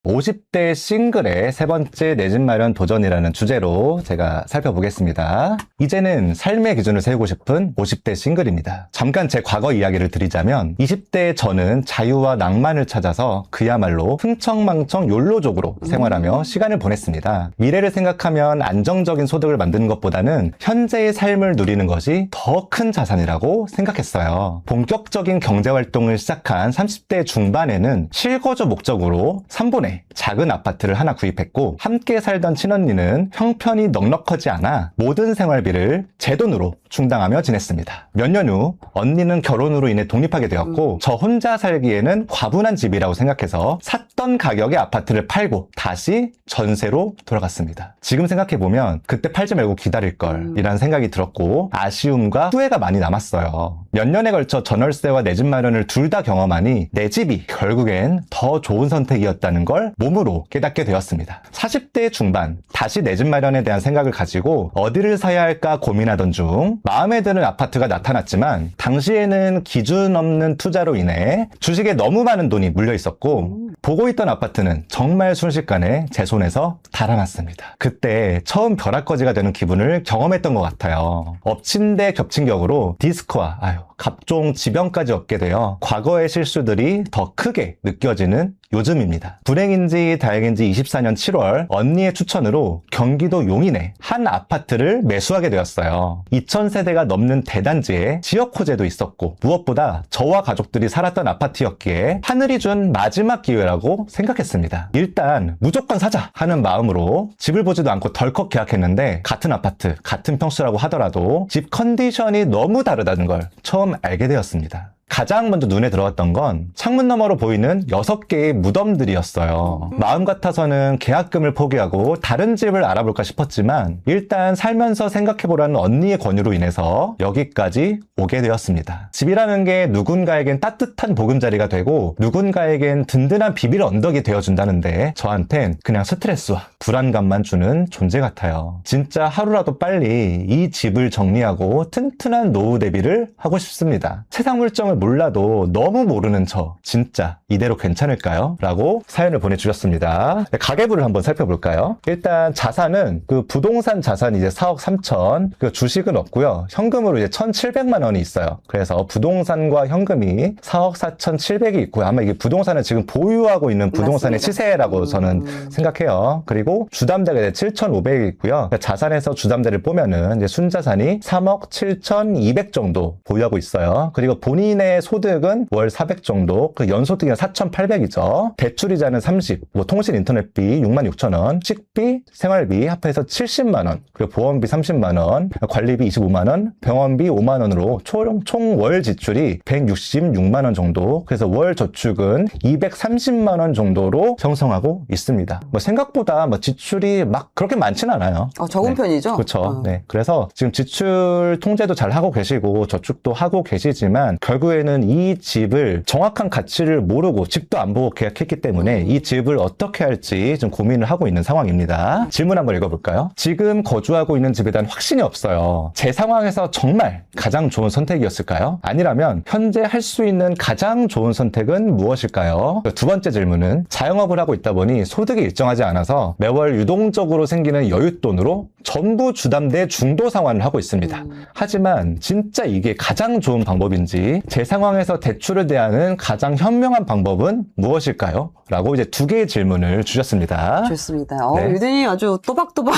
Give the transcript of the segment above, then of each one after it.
50대 싱글의 세 번째 내 집 마련 도전이라는 주제로 제가 살펴보겠습니다. 이제는 삶의 기준을 세우고 싶은 50대 싱글입니다. 잠깐 제 과거 이야기를 드리자면 20대 저는 자유와 낭만을 찾아서 그야말로 흥청망청 욜로족으로 생활하며 시간을 보냈습니다. 미래를 생각하면 안정적인 소득을 만드는 것보다는 현재의 삶을 누리는 것이 더 큰 자산이라고 생각했어요. 본격적인 경제활동을 시작한 30대 중반에는 실거주 목적으로 3분의 작은 아파트를 하나 구입했고, 함께 살던 친언니는 형편이 넉넉하지 않아 모든 생활비를 제 돈으로 충당하며 지냈습니다. 몇 년 후 언니는 결혼으로 인해 독립하게 되었고 저 혼자 살기에는 과분한 집이라고 생각해서 샀던 가격의 아파트를 팔고 다시 전세로 돌아갔습니다. 지금 생각해보면 그때 팔지 말고 기다릴 걸 이라는 생각이 들었고 아쉬움과 후회가 많이 남았어요. 몇 년에 걸쳐 전월세와 내 집 마련을 둘 다 경험하니 내 집이 결국엔 더 좋은 선택이었다는 걸 몸으로 깨닫게 되었습니다. 40대 중반 다시 내 집 마련에 대한 생각을 가지고 어디를 사야 할까 고민하던 중 마음에 드는 아파트가 나타났지만 당시에는 기준 없는 투자로 인해 주식에 너무 많은 돈이 물려 있었고 보고 있던 아파트는 정말 순식간에 제 손에서 달아났습니다. 그때 처음 벼락거지가 되는 기분을 경험했던 것 같아요. 엎친 데 겹친 격으로 디스크와 갑종 지병까지 얻게 되어 과거의 실수들이 더 크게 느껴지는 요즘입니다. 불행인지 다행인지 24년 7월 언니의 추천으로 경기도 용인에 한 아파트를 매수하게 되었어요. 2000세대가 넘는 대단지에 지역 호재도 있었고 무엇보다 저와 가족들이 살았던 아파트였기에 하늘이 준 마지막 기회라고 생각했습니다. 일단 무조건 사자 하는 마음으로 집을 보지도 않고 덜컥 계약했는데 같은 아파트, 같은 평수라고 하더라도 집 컨디션이 너무 다르다는 걸 처음 알게 되었습니다. 가장 먼저 눈에 들어왔던 건 창문 너머로 보이는 6개의 무덤들이었어요. 마음 같아서는 계약금을 포기하고 다른 집을 알아볼까 싶었지만 일단 살면서 생각해보라는 언니의 권유로 인해서 여기까지 오게 되었습니다. 집이라는 게 누군가에겐 따뜻한 보금자리가 되고 누군가에겐 든든한 비빌 언덕이 되어준다는데 저한텐 그냥 스트레스와 불안감만 주는 존재 같아요. 진짜 하루라도 빨리 이 집을 정리하고 튼튼한 노후 대비를 하고 싶습니다. 세상 물정을 몰라도 너무 모르는 저 진짜 이대로 괜찮을까요? 라고 사연을 보내주셨습니다. 가계부를 한번 살펴볼까요? 일단 자산은 그 부동산 자산이 이제 4억 3천, 그 주식은 없고요. 현금으로 이제 1,700만 원이 있어요. 그래서 부동산과 현금이 4억 4,700이 있고요. 아마 이게 부동산은 지금 보유하고 있는 부동산의 맞습니다. 시세라고 저는 생각해요. 그리고 주담대가 이제 7,500이 있고요. 그러니까 자산에서 주담대를 보면은 이제 순자산이 3억 7,200 정도 보유하고 있어요. 그리고 본인의 소득은 월 400 정도, 그 연소득이 4,800이죠. 대출이자는 30, 통신 인터넷비 66,000원, 식비, 생활비 합해서 70만원, 그리고 보험비 30만원, 관리비 25만원, 병원비 5만원으로 총 월 지출이 166만원 정도, 그래서 월 저축은 230만원 정도로 형성하고 있습니다. 생각보다 지출이 막 그렇게 많지는 않아요. 적은 편이죠? 그렇죠. 네. 그래서 지금 지출 통제도 잘 하고 계시고 저축도 하고 계시지만 결국에는 이 집을 정확한 가치를 모르고 집도 안 보고 계약했기 때문에 이 집을 어떻게 할지 좀 고민을 하고 있는 상황입니다. 질문 한번 읽어볼까요? 지금 거주하고 있는 집에 대한 확신이 없어요. 제 상황에서 정말 가장 좋은 선택이었을까요? 아니라면 현재 할 수 있는 가장 좋은 선택은 무엇일까요? 두 번째 질문은 자영업을 하고 있다 보니 소득이 일정하지 않아서 매월 유동적으로 생기는 여윳돈으로 전부 주담대 중도 상환을 하고 있습니다. 하지만 진짜 이게 가장 좋은 방법인지 제 상황에서 대출을 대하는 가장 현명한 방법은 무엇일까요? 라고 이제 2개의 질문을 주셨습니다. 좋습니다. 유대님 아주 또박또박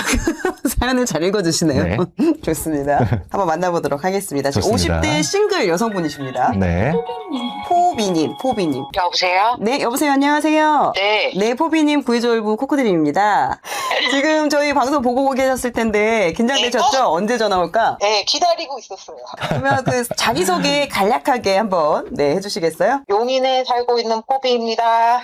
사연을 잘 읽어주시네요. 네. 좋습니다. 한번 만나보도록 하겠습니다. 좋습니다. 50대 싱글 여성분이십니다. 네. 포비님. 여보세요? 네, 여보세요. 안녕하세요. 네. 네, 포비님 구해줘올부 코코드림입니다. 지금 저희 방송 보고 계셨을 텐데 긴장되셨죠? 네, 언제 전화 올까? 네, 기다리고 있었어요. 그러면 그 자기소개 간략하게 한번 해주시겠어요? 용인에 살고 있는 포비입니다.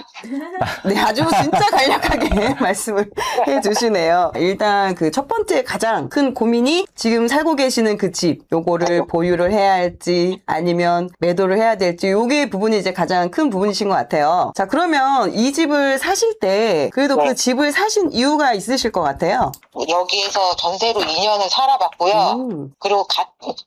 네, 아주 진짜 간략하게 말씀을 해주시네요. 일단 그 첫 번째 가장 큰 고민이 지금 살고 계시는 그 집, 요거를 보유를 해야 할지 아니면 매도를 해야 될지 요게 부분이 이제 가장 큰 부분이신 것 같아요. 자, 그러면 이 집을 사실 때 그래도 그 집을 사신 이유가 있으실 것 같아요. 여기에서 전세로 2년을 살아봤고요. 그리고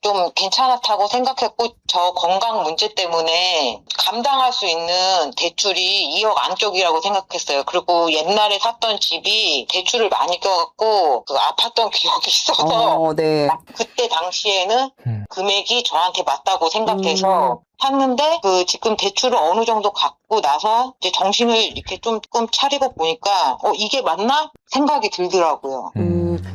좀 괜찮았다고 생각했고 저 건강 문제 때문에 감당할 수 있는 대출이 2억 안쪽 쪽이라고 생각했어요. 그리고 옛날에 샀던 집이 대출을 많이 껴갖고 그 아팠던 기억이 있어서 네. 그때 당시에는 금액이 저한테 맞다고 생각해서 샀는데 그 지금 대출을 어느 정도 갚고 나서 이제 정신을 이렇게 조금 차리고 보니까 이게 맞나 생각이 들더라고요.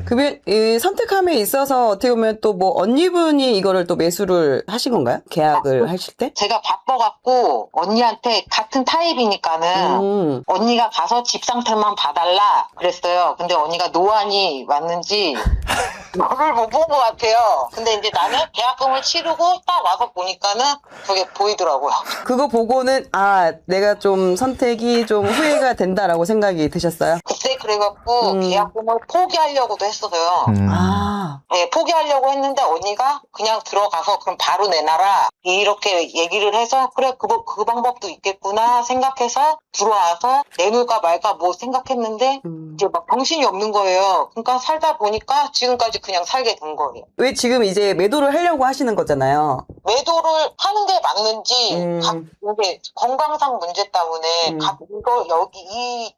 그러면 이 선택함에 있어서 어떻게 보면 또 뭐 언니분이 이거를 또 매수를 하신 건가요? 계약을 하실 때? 제가 바빠갖고 언니한테 같은 타입이니까는 언니가 가서 집 상태만 봐달라 그랬어요. 근데 언니가 노안이 왔는지 그걸 못 본 것 같아요. 근데 이제 나는 계약금을 치르고 딱 와서 보니까는 그게 보이더라고요. 그거 보고는 내가 좀 선택이 좀 후회가 된다라고 생각이 드셨어요? 그때 그래갖고 계약금을 포기하려고도 했어요. 네, 포기하려고 했는데 언니가 그냥 들어가서 그럼 바로 내놔라 이렇게 얘기를 해서 그래 그 방법도 있겠구나 생각해서 들어와서 내놓을까 말까 뭐 생각했는데 이제 막 정신이 없는 거예요. 그러니까 살다 보니까 지금까지 그냥 살게 된 거예요. 왜 지금 이제 매도를 하려고 하시는 거잖아요. 매도를 하는 게 맞는지 이게 건강상 문제 때문에 이거 여기 이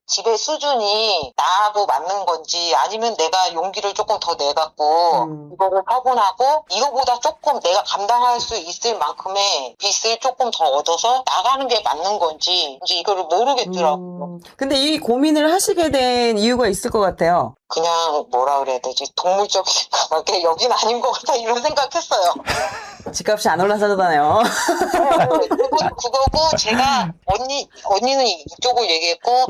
집의 수준이 나하고 맞는 건지 아니면 내가 용기를 조금 더 내갖고 이거를 처분하고 이거보다 조금 내가 감당할 수 있을 만큼의 빚을 조금 더 얻어서 나가는 게 맞는 건지 이제 이거를 모르겠더라고요. 근데 이 고민을 하시게 된 이유가 있을 것 같아요. 그냥 뭐라 그래야 되지? 동물적이니까 막 여긴 아닌 것 같아 이런 생각했어요. 집값이 안 올라서잖아요. 그거고 제가 언니는 이쪽을 얘기했고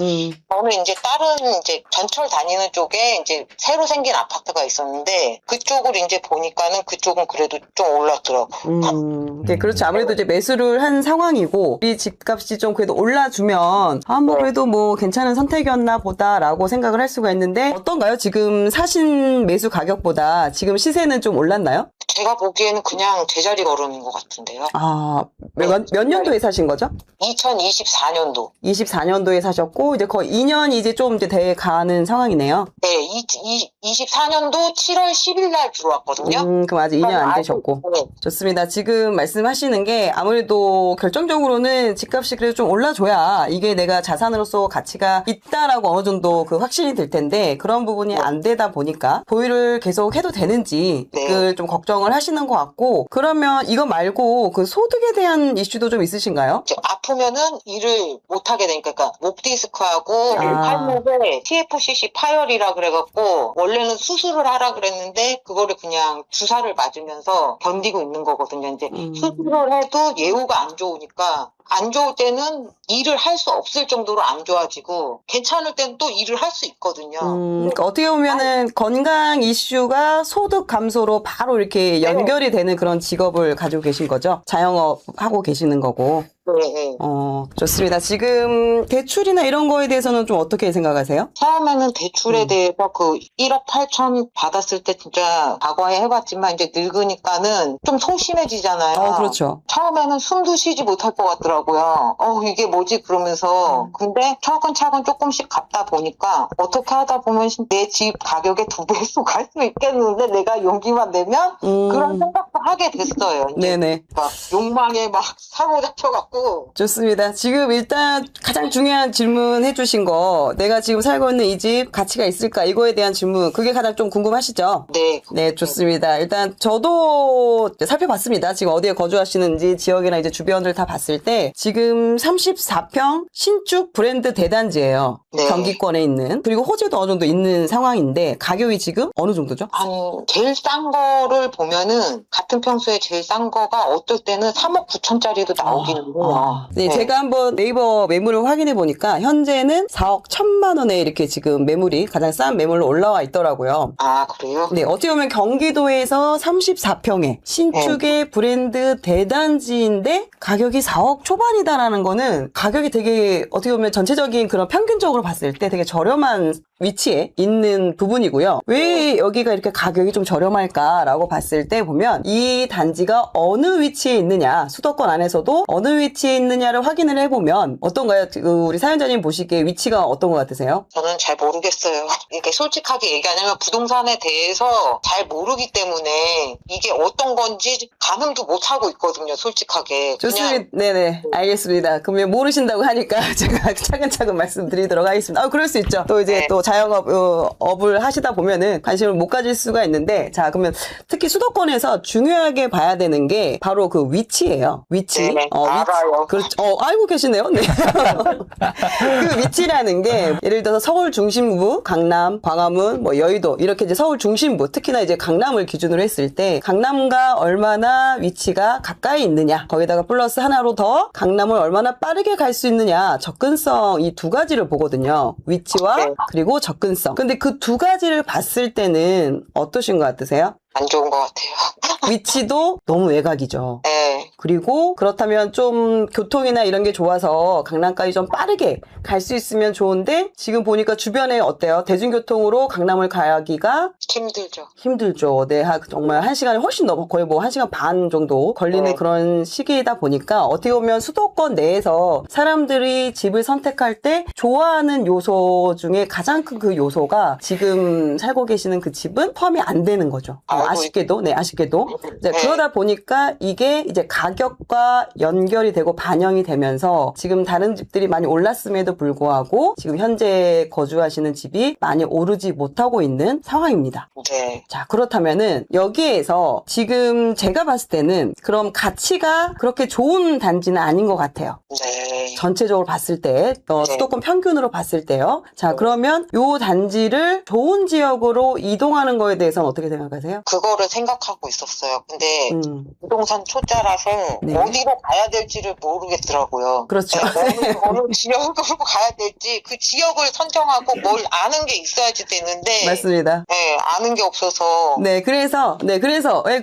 저는 이제 다른 이제 전철 다니는 쪽에 이제 새로 생긴 아파트가 있었는데 그쪽을 이제 보니까는 그쪽은 그래도 좀 올랐더라고. 네, 그렇죠. 아무래도 이제 매수를 한 상황이고 이 집값이 좀 그래도 올라주면 뭐 그래도 뭐 괜찮은 선택이었나 보다라고 생각을 할 수가 있는데 어떤가요? 지금 사신 매수 가격보다 지금 시세는 좀 올랐나요? 제가 보기에는 그냥 제자리 걸음인 것 같은데요. 몇 년도에 사신 거죠? 2024년도. 24년도에 사셨고 이제 거의 2년 이제 좀 이제 돼 가는 상황이네요. 네, 24년도 7월 10일 날 들어왔거든요. 그럼 아직 2년 안 되셨고. 네. 좋습니다. 지금 말씀하시는 게 아무래도 결정적으로는 집값이 그래도 좀 올라줘야 이게 내가 자산으로서 가치가 있다라고 어느 정도 그 확신이 들 텐데 그런 부분이 안 되다 보니까 보유를 계속 해도 되는지 그걸 좀 걱정을 하시는 것 같고 그러면 이거 말고 그 소득에 대한 이슈도 좀 있으신가요? 아프면은 일을 못하게 되니까 그러니까 목 디스크하고 팔목에 TFCC 파열이라 그래갖고 원래는 수술을 하라 그랬는데 그거를 그냥 주사를 맞으면서 견디고 있는 거거든요. 이제 수술을 해도 예후가 안 좋으니까 안 좋을 때는 일을 할 수 없을 정도로 안 좋아지고 괜찮을 때는 또 일을 할 수 있거든요. 그러니까 어떻게 보면은 건강 이슈가 소득 감소로 바로 이렇게 연결이 되는 그런 직업을 가지고 계신 거죠? 자영업 하고 계시는 거고. 네. 좋습니다. 지금 대출이나 이런 거에 대해서는 좀 어떻게 생각하세요? 처음에는 대출에 대해서 그 1억 8천 받았을 때 진짜 과거에 해봤지만 이제 늙으니까는 좀 소심해지잖아요. 그렇죠. 처음에는 숨도 쉬지 못할 것 같더라고요. 이게 뭐지 그러면서 근데 차근차근 조금씩 갚다 보니까 어떻게 하다 보면 내 집 가격의 2배수 갈 수 있겠는데 내가 용기만 내면 그런 생각도 하게 됐어요. 이제 네네. 막 욕망에 막 사로잡혀갖고. 좋습니다. 지금 일단 가장 중요한 질문 해주신 거 내가 지금 살고 있는 이 집 가치가 있을까 이거에 대한 질문 그게 가장 좀 궁금하시죠? 네. 네, 좋습니다. 일단 저도 살펴봤습니다. 지금 어디에 거주하시는지 지역이나 이제 주변을 다 봤을 때 지금 34평 신축 브랜드 대단지예요. 네. 경기권에 있는 그리고 호재도 어느 정도 있는 상황인데 가격이 지금 어느 정도죠? 제일 싼 거를 보면은 같은 평수에 제일 싼 거가 어떨 때는 3억 9천짜리도 나오기는 해요. 네, 제가 한번 네이버 매물을 확인해 보니까 현재는 4억 1천만 원에 이렇게 지금 매물이 가장 싼 매물로 올라와 있더라고요. 그래요? 네, 어떻게 보면 경기도에서 34평에 신축의 브랜드 대단지인데 가격이 4억 초반이다라는 거는 가격이 되게 어떻게 보면 전체적인 그런 평균적으로 전체적으로 봤을 때 되게 저렴한 위치에 있는 부분이고요. 왜 여기가 이렇게 가격이 좀 저렴할까라고 봤을 때 보면 이 단지가 어느 위치에 있느냐, 수도권 안에서도 어느 위치에 있느냐를 확인을 해보면 어떤가요? 우리 사연자님 보시기에 위치가 어떤 것 같으세요? 저는 잘 모르겠어요. 이렇게 솔직하게 얘기하자면 부동산에 대해서 잘 모르기 때문에 이게 어떤 건지 가늠도 못하고 있거든요, 솔직하게. 좋습니다. 네네. 알겠습니다. 그러면 모르신다고 하니까 제가 차근차근 말씀드리도록 하겠습니다. 그럴 수 있죠. 또 이제 네. 또 자영업을 하시다 보면은 관심을 못 가질 수가 있는데, 자, 그러면 특히 수도권에서 중요하게 봐야 되는 게 바로 그 위치예요. 위치. 네, 알아요. 그렇죠. 알고 계시네요. 네. 그 위치라는 게 예를 들어서 서울 중심부, 강남, 광화문, 뭐 여의도 이렇게 이제 서울 중심부, 특히나 이제 강남을 기준으로 했을 때 강남과 얼마나 위치가 가까이 있느냐, 거기다가 플러스 하나로 더 강남을 얼마나 빠르게 갈 수 있느냐, 접근성, 이 두 가지를 보거든요. 위치와 네. 그리고 접근성. 근데 그 두 가지를 봤을 때는 어떠신 것 같으세요? 안 좋은 것 같아요. 위치도 너무 외곽이죠. 네. 그리고 그렇다면 좀 교통이나 이런 게 좋아서 강남까지 좀 빠르게 갈 수 있으면 좋은데, 지금 보니까 주변에 어때요? 대중교통으로 강남을 가기가 힘들죠. 네, 정말 1시간이 훨씬 넘어, 거의 뭐 1시간 반 정도 걸리는 네. 그런 시기이다 보니까 어떻게 보면 수도권 내에서 사람들이 집을 선택할 때 좋아하는 요소 중에 가장 큰 그 요소가 지금 살고 계시는 그 집은 포함이 안 되는 거죠. 아쉽게도. 이제 네. 그러다 보니까 이게 이제 가격과 연결이 되고 반영이 되면서 지금 다른 집들이 많이 올랐음에도 불구하고 지금 현재 거주하시는 집이 많이 오르지 못하고 있는 상황입니다. 네. 자, 그렇다면은 여기에서 지금 제가 봤을 때는 그럼 가치가 그렇게 좋은 단지는 아닌 것 같아요. 네. 전체적으로 봤을 때, 수도권 평균으로 봤을 때요. 자, 그러면 요 단지를 좋은 지역으로 이동하는 거에 대해서는 어떻게 생각하세요? 그거를 생각하고 있었어요. 근데 부동산 초짜라서 네. 어디로 가야 될지를 모르겠더라고요. 그렇죠. 어느 지역으로 가야 될지 그 지역을 선정하고 뭘 아는 게 있어야지 되는데 맞습니다. 네, 아는 게 없어서 네, 그래서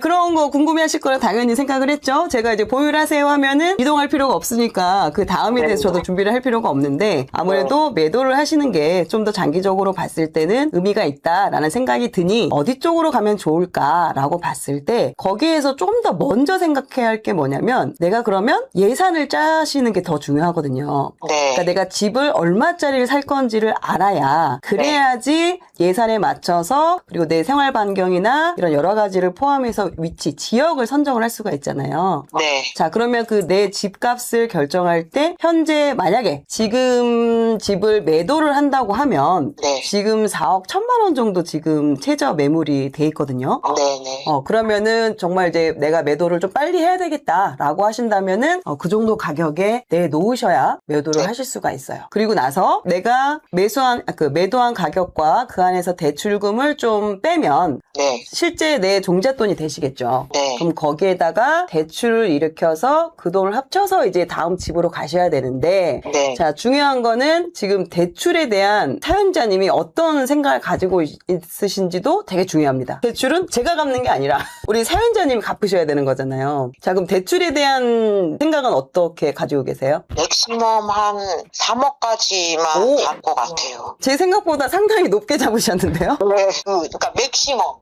그런 거 궁금해하실 거라 당연히 생각을 했죠. 제가 이제 보유를 하세요 하면은 이동할 필요가 없으니까 그 다음에 대해서 저도 준비를 할 필요가 없는데, 아무래도 매도를 하시는 게 좀 더 장기적으로 봤을 때는 의미가 있다라는 생각이 드니 어디 쪽으로 가면 좋을까라고 봤을 때 거기에서 좀 더 먼저 생각해야 할 게 뭐냐면, 내가 그러면 예산을 짜시는 게 더 중요하거든요. 네. 그러니까 내가 집을 얼마짜리를 살 건지를 알아야, 그래야지 예산에 맞춰서, 그리고 내 생활 반경이나 이런 여러 가지를 포함해서 위치, 지역을 선정을 할 수가 있잖아요. 네. 자, 그러면 그 내 집값을 결정할 때 현재 만약에 지금 집을 매도를 한다고 하면 네. 지금 4억 1천만 원 정도 지금 최저 매물이 돼 있거든요. 네네. 그러면은 정말 이제 내가 매도를 좀 빨리 해야 되겠다라고 하신다면은 그 정도 가격에 내놓으셔야 매도를 하실 수가 있어요. 그리고 나서 내가 매도한 가격과 그 안에서 대출금을 좀 빼면 네. 실제 내 종잣돈이 되시겠죠. 네. 그럼 거기에다가 대출을 일으켜서 그 돈을 합쳐서 이제 다음 집으로 가셔야 되는데, 네. 자, 중요한 거는 지금 대출에 대한 사연자님이 어떤 생각을 가지고 있으신지도 되게 중요합니다. 대출은 제가 갚는 게 아니라 우리 사연자님이 갚으셔야 되는 거잖아요. 자, 그럼 대출에 대한 생각은 어떻게 가지고 계세요? 맥시멈 한 3억까지만 갈 것 같아요. 제 생각보다 상당히 높게 잡으셨는데요? 네. 그러니까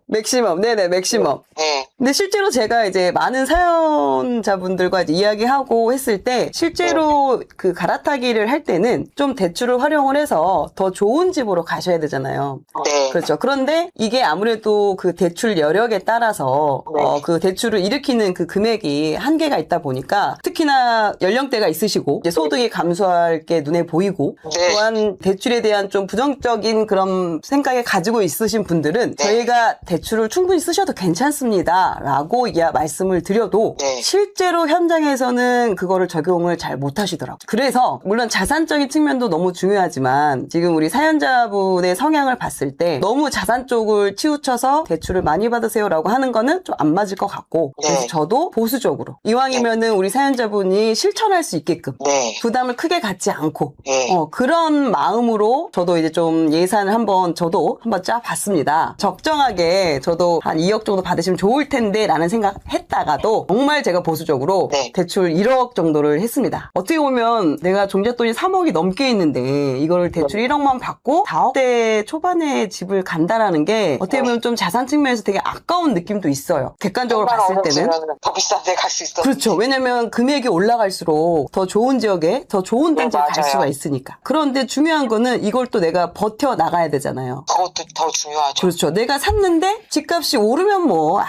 맥시멈. 네네, 맥시멈. 네. 근데 실제로 제가 이제 많은 사연자분들과 이제 이야기하고 했을 때 실제로 그 갈아타기를 할 때는 좀 대출을 활용을 해서 더 좋은 집으로 가셔야 되잖아요. 네. 그렇죠. 그런데 이게 아무래도 그 대출 여력에 따라서 네. 그 대출을 일으키는 그 금액이 한계가 있다 보니까, 특히나 연령대가 있으시고 이제 소득이 감소할 게 눈에 보이고, 네. 또한 대출에 대한 좀 부정적인 그런 생각을 가지고 있으신 분들은 네. 저희가 대출을 충분히 쓰셔도 괜찮습니다 라고 말씀을 드려도 네. 실제로 현장에서는 그거를 적용을 잘 못하시더라고요. 그래서 물론 자산적인 측면도 너무 중요하지만 지금 우리 사연자분의 성향을 봤을 때 너무 자산 쪽을 치우쳐서 대출을 많이 받으세요 라고 하는 거는 좀 안 맞을 것 같고, 네. 그래서 저도 보수적으로 이왕이면은 우리 사연자분이 실천할 수 있게끔 네. 부담을 크게 갖지 않고 네. 그런 마음으로 저도 이제 좀 예산을 저도 한번 짜봤습니다. 보니까 적정하게 저도 한 2억 정도 받으시면 좋을 텐데 라는 생각 했다가도 정말 제가 보수적으로 네. 대출 1억 정도를 했습니다. 어떻게 보면 내가 종잣돈이 3억이 넘게 있는데 이걸 대출 1억만 받고 4억대 초반에 집을 간다라는 게 어떻게 보면 좀 자산 측면에서 되게 아까운 느낌도 있어요. 객관적으로 봤을 때는. 더 비싼 데 갈 수 있어. 그렇죠. 왜냐면 금액이 올라갈수록 더 좋은 지역에 더 좋은 단지를 갈 맞아요. 수가 있으니까. 그런데 중요한 거는 이걸 또 내가 버텨 나가야 되잖아요. 그것도 더 중요하죠. 그렇죠. 내가 샀는데 집값이 오르면 뭐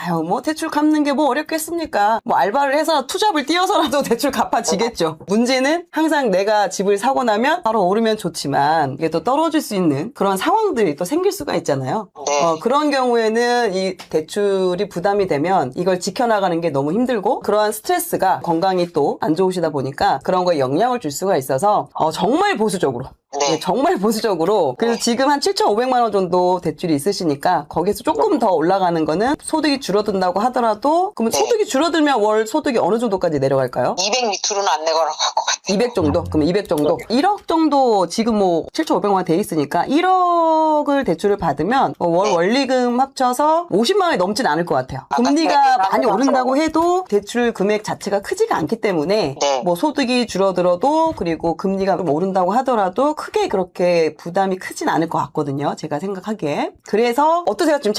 대출 갚는 게 뭐 어렵겠습니까? 뭐 알바를 해서 투잡을 뛰어서라도 대출 갚아지겠죠. 문제는 항상 내가 집을 사고 나면 바로 오르면 좋지만 이게 또 떨어질 수 있는 그런 상황들이 또 생길 수가 있잖아요. 네. 그런 경우에는 이 대출이 부담이 되면 이걸 지켜나가는 게 너무 힘들고 그러한 스트레스가 건강이 또 안 좋으시다 보니까 그런 거에 영향을 줄 수가 있어서 정말 보수적으로 네. 정말 보수적으로. 그래서 지금 한 7,500만 원 정도 대출이 있으시니까 거기서 조금 더 올라가는 거는 소득이 줄어든다고 하더라도 그러면 네. 소득이 줄어들면 월 소득이 어느 정도까지 내려갈까요? 200 밑으로는 안 내거나 갈 것 같아요. 200 정도? 그러면 200 정도? 1억 정도 지금 뭐 7,500만 원 돼 있으니까 1억을 대출을 받으면 월 원리금 합쳐서 50만 원이 넘진 않을 것 같아요. 금리가 많이 오른다고 해도 대출 금액 자체가 크지가 않기 때문에 네. 뭐 소득이 줄어들어도 그리고 금리가 좀 오른다고 하더라도 크게 그렇게 부담이 크진 않을 것 같거든요. 제가 생각하기에. 그래서 어떠세요? 지금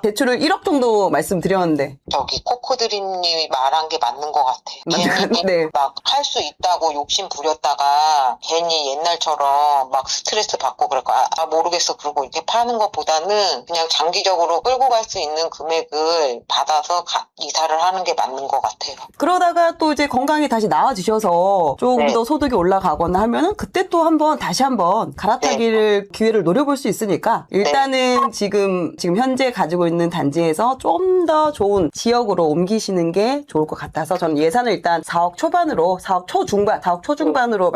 대출을 1억 정도 말씀드렸는데. 저기 코코드림님이 말한 게 맞는 것 같아요. 괜히 네. 막 할 수 있다고 욕심 부렸다가 괜히 옛날처럼 막 스트레스 받고 그럴 거야. 모르겠어. 그러고 이렇게 파는 것보다는 그냥 장기적으로 끌고 갈 수 있는 금액을 받아서 이사를 하는 게 맞는 것 같아요. 그러다가 또 이제 건강이 다시 나아지셔서 조금 네. 더 소득이 올라가거나 하면은 그때 또 다시 한번 갈아타기를 기회를 노려볼 수 있으니까 일단은 지금 현재 가지고 있는 단지에서 좀 더 좋은 지역으로 옮기시는 게 좋을 것 같아서 저는 예산을 일단 4억 초반으로 4억 초중반으로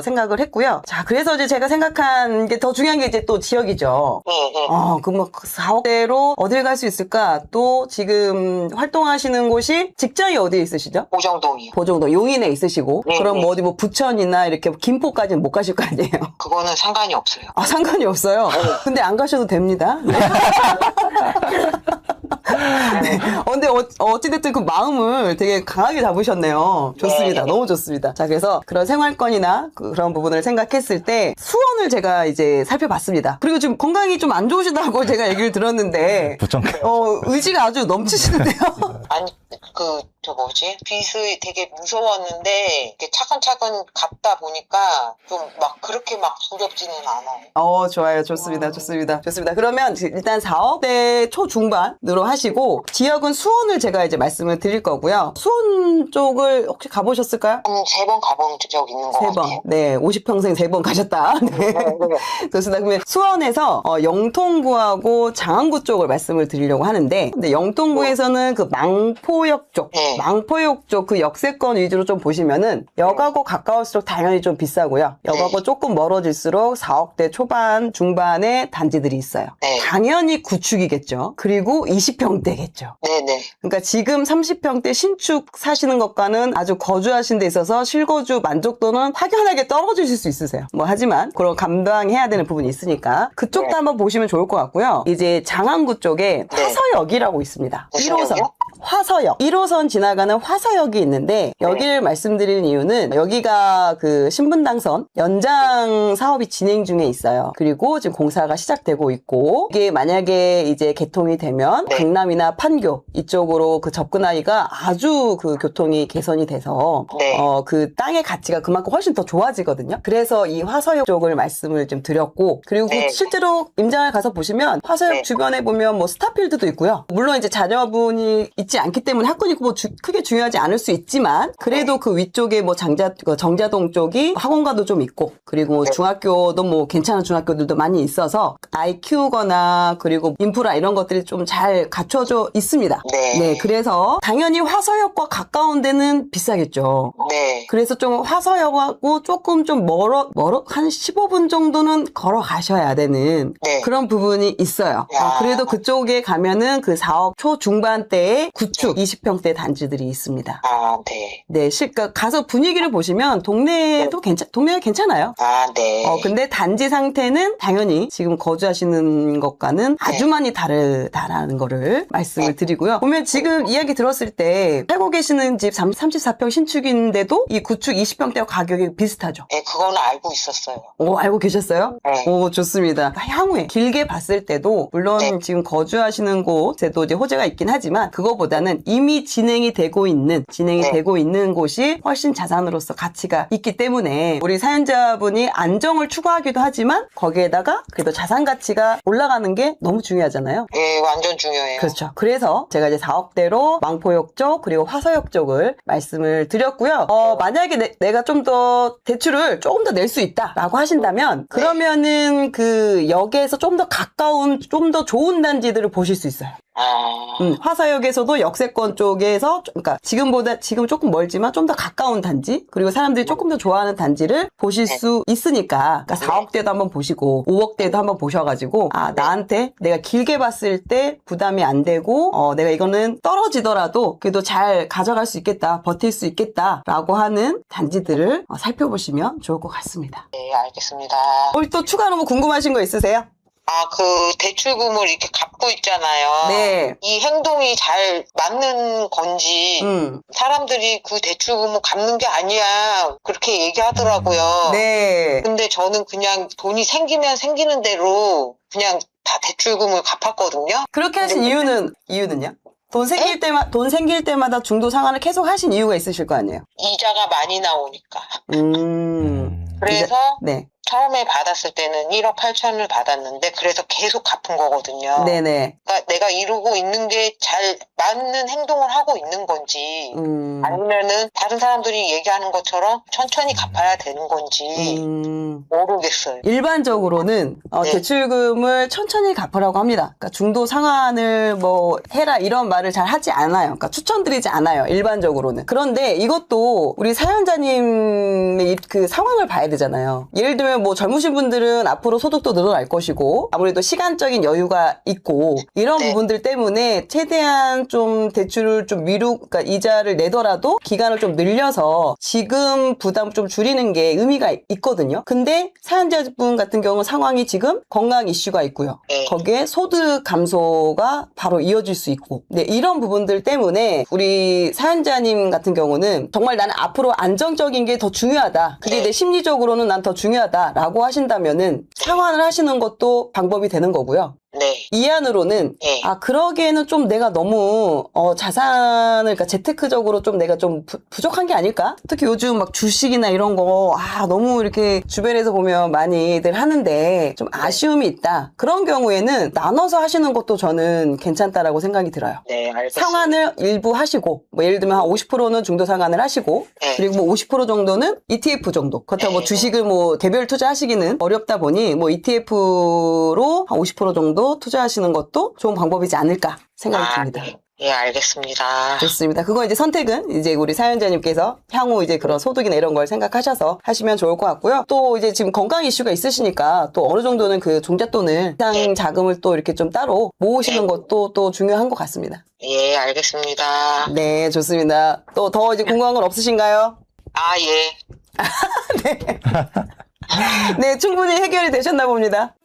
생각을 했고요. 자, 그래서 이제 제가 생각한 게 더 중요한 게 이제 또 지역이죠. 네, 네. 그럼 4억대로 어딜 갈 수 있을까? 또 지금 활동하시는 곳이 직장이 어디에 있으시죠? 보정동이요. 보정동 용인에 있으시고 네, 그럼 네. 뭐 어디 뭐 부천이나 이렇게 김포까지는 못 가실 거 아니에요? 그거는 상관이 없어요. 상관이 없어요. 근데 안 가셔도 됩니다. 네. 네. 근데 어찌됐든 그 마음을 되게 강하게 잡으셨네요. 좋습니다. 네. 너무 좋습니다. 자, 그래서 그런 생활권이나 그런 부분을 생각했을 때 수원을 제가 이제 살펴봤습니다. 그리고 지금 건강이 좀 안 좋으시다고 제가 얘기를 들었는데 부정. 의지가 아주 넘치시는데요. 아니, 빚이 되게 무서웠는데, 이렇게 차근차근 갚다 보니까, 좀 막, 그렇게 막 두렵지는 않아요. 좋아요. 좋습니다. 그러면 일단 4억대 초중반으로 하시고, 지역은 수원을 제가 이제 말씀을 드릴 거고요. 수원 쪽을 혹시 가보셨을까요? 한 3번 가본 적 있는 것 3번. 같아요. 네, 50평생 3번 가셨다. 네. 좋습니다. 그러면 수원에서 영통구하고 장안구 쪽을 말씀을 드리려고 하는데, 근데 영통구에서는 그 망포역 쪽, 네. 망포역 쪽 그 역세권 위주로 좀 보시면은 역하고 가까울수록 당연히 좀 비싸고요. 역하고 조금 멀어질수록 4억대 초반, 중반의 단지들이 있어요. 네. 당연히 구축이겠죠. 그리고 20평대겠죠. 네네. 그러니까 지금 30평대 신축 사시는 것과는 아주 거주하신 데 있어서 실거주 만족도는 확연하게 떨어지실 수 있으세요. 하지만 그런 감당해야 되는 부분이 있으니까 그쪽도 네. 한번 보시면 좋을 것 같고요. 이제 장안구 쪽에 네. 화서역이라고 있습니다. 무슨 1호선. 역이요? 화서역. 1호선 지나가는 화서역이 있는데 여기를 말씀드리는 이유는 여기가 그 신분당선 연장 사업이 진행 중에 있어요. 그리고 지금 공사가 시작되고 있고 이게 만약에 이제 개통이 되면 네. 강남이나 판교 이쪽으로 그 접근하기가 아주 그 교통이 개선이 돼서 네. 그 땅의 가치가 그만큼 훨씬 더 좋아지거든요. 그래서 이 화서역 쪽을 말씀을 좀 드렸고 그리고 네. 실제로 임장을 가서 보시면 화서역 네. 주변에 보면 뭐 스타필드도 있고요. 물론 이제 자녀분이 있지 않기 때문에 학군이 뭐 크게 중요하지 않을 수 있지만 그래도 그 위쪽에 뭐 정자동 쪽이 학원가도 좀 있고 그리고 뭐 중학교도 뭐 괜찮은 중학교들도 많이 있어서 아이 키우거나 그리고 인프라 이런 것들이 좀 잘 갖춰져 있습니다. 네. 그래서 당연히 화서역과 가까운 데는 비싸겠죠. 네. 그래서 좀 화서역하고 조금 좀 멀어 한 15분 정도는 걸어가셔야 되는 네. 그런 부분이 있어요. 야. 그래도 그쪽에 가면은 그 4억 초중반대의 구축 20평대 단지들이 있습니다. 아, 네. 네, 그러니까 가서 분위기를 보시면 동네도 동네가 괜찮아요. 아, 네. 근데 단지 상태는 당연히 지금 거주하시는 것과는 아주 많이 다르다라는 거를 말씀을 드리고요. 보면 지금 이야기 들었을 때 살고 계시는 집 34평 신축인데도 이 구축 20평대와 가격이 비슷하죠. 네, 그거는 알고 있었어요. 오, 알고 계셨어요? 네. 오, 좋습니다. 향후에 길게 봤을 때도 물론 네. 지금 거주하시는 곳에도 이제 호재가 있긴 하지만 그거보다는 이미 진행이 되고 있는 곳이 훨씬 자산으로서 가치가 있기 때문에 우리 사연자분이 안정을 추구하기도 하지만 거기에다가 그래도 자산 가치가 올라가는 게 너무 중요하잖아요. 예, 완전 중요해요. 그렇죠. 그래서 제가 이제 4억대로 망포역 쪽 그리고 화서역 쪽을 말씀을 드렸고요. 만약에 내가 좀 더 대출을 조금 더 낼 수 있다라고 하신다면 그러면은 그 역에서 좀 더 가까운 좀 더 좋은 단지들을 보실 수 있어요. 아, 화서역에서도 역세권 쪽에서 그러니까 지금 조금 멀지만 좀 더 가까운 단지 그리고 사람들이 조금 더 좋아하는 단지를 보실 수 있으니까 그러니까 4억대도 한번 보시고 5억대도 한번 보셔가지고 나한테 내가 길게 봤을 때 부담이 안 되고 내가 이거는 떨어지더라도 그래도 잘 가져갈 수 있겠다 버틸 수 있겠다라고 하는 단지들을 살펴보시면 좋을 것 같습니다. 네, 알겠습니다. 또 추가로 뭐 궁금하신 거 있으세요? 아, 그 대출금을 이렇게 갚고 있잖아요. 네. 이 행동이 잘 맞는 건지 사람들이 그 대출금을 갚는 게 아니야 그렇게 얘기하더라고요. 네. 근데 저는 그냥 돈이 생기면 생기는 대로 그냥 다 대출금을 갚았거든요. 그렇게 하신 이유는요? 돈 생길 때마다 중도 상환을 계속 하신 이유가 있으실 거 아니에요? 이자가 많이 나오니까. 그래서 네. 처음에 받았을 때는 1억 8천을 받았는데 그래서 계속 갚은 거거든요. 네네. 그러니까 내가 이루고 있는 게 잘 맞는 행동을 하고 있는 건지 아니면은 다른 사람들이 얘기하는 것처럼 천천히 갚아야 되는 건지 모르겠어요. 일반적으로는 대출금을 천천히 갚으라고 합니다. 그러니까 중도 상환을 뭐 해라 이런 말을 잘 하지 않아요. 그러니까 추천드리지 않아요. 일반적으로는. 그런데 이것도 우리 사연자님의 그 상황을 봐야 되잖아요. 예를 들면 뭐 젊으신 분들은 앞으로 소득도 늘어날 것이고 아무래도 시간적인 여유가 있고 이런 부분들 때문에 최대한 좀 대출을 좀 그러니까 이자를 내더라도 기간을 좀 늘려서 지금 부담 좀 줄이는 게 의미가 있거든요. 근데 사연자분 같은 경우 상황이 지금 건강 이슈가 있고요. 거기에 소득 감소가 바로 이어질 수 있고 이런 부분들 때문에 우리 사연자님 같은 경우는 정말 나는 앞으로 안정적인 게 더 중요하다. 그게 내 심리적으로는 난 더 중요하다라고 하신다면은 상환을 하시는 것도 방법이 되는 거고요. 네. 이 안으로는 그러기에는 좀 내가 너무 자산을 그러니까 재테크적으로 좀 내가 좀 부족한 게 아닐까? 특히 요즘 막 주식이나 이런 거 너무 이렇게 주변에서 보면 많이들 하는데 좀 아쉬움이 있다. 그런 경우에는 나눠서 하시는 것도 저는 괜찮다라고 생각이 들어요. 네, 알겠습니다. 상환을 일부 하시고 뭐 예를 들면 한 50%는 중도 상환을 하시고 그리고 뭐 50% 정도는 ETF 정도. 그렇다고 뭐 주식을 뭐 개별 투자하시기는 어렵다 보니 뭐 ETF로 한 50% 정도 투자하시는 것도 좋은 방법이지 않을까 생각이 듭니다. 예, 알겠습니다. 좋습니다. 그거 이제 선택은 이제 우리 사연자님께서 향후 이제 그런 소득이나 이런 걸 생각하셔서 하시면 좋을 것 같고요. 또 이제 지금 건강 이슈가 있으시니까 또 어느 정도는 그 종잣돈을 시장 자금을 또 이렇게 좀 따로 모으시는 것도 또 중요한 것 같습니다. 예, 알겠습니다. 네, 좋습니다. 또 더 이제 궁금한 건 없으신가요? 아, 예. 네. 네, 충분히 해결이 되셨나 봅니다.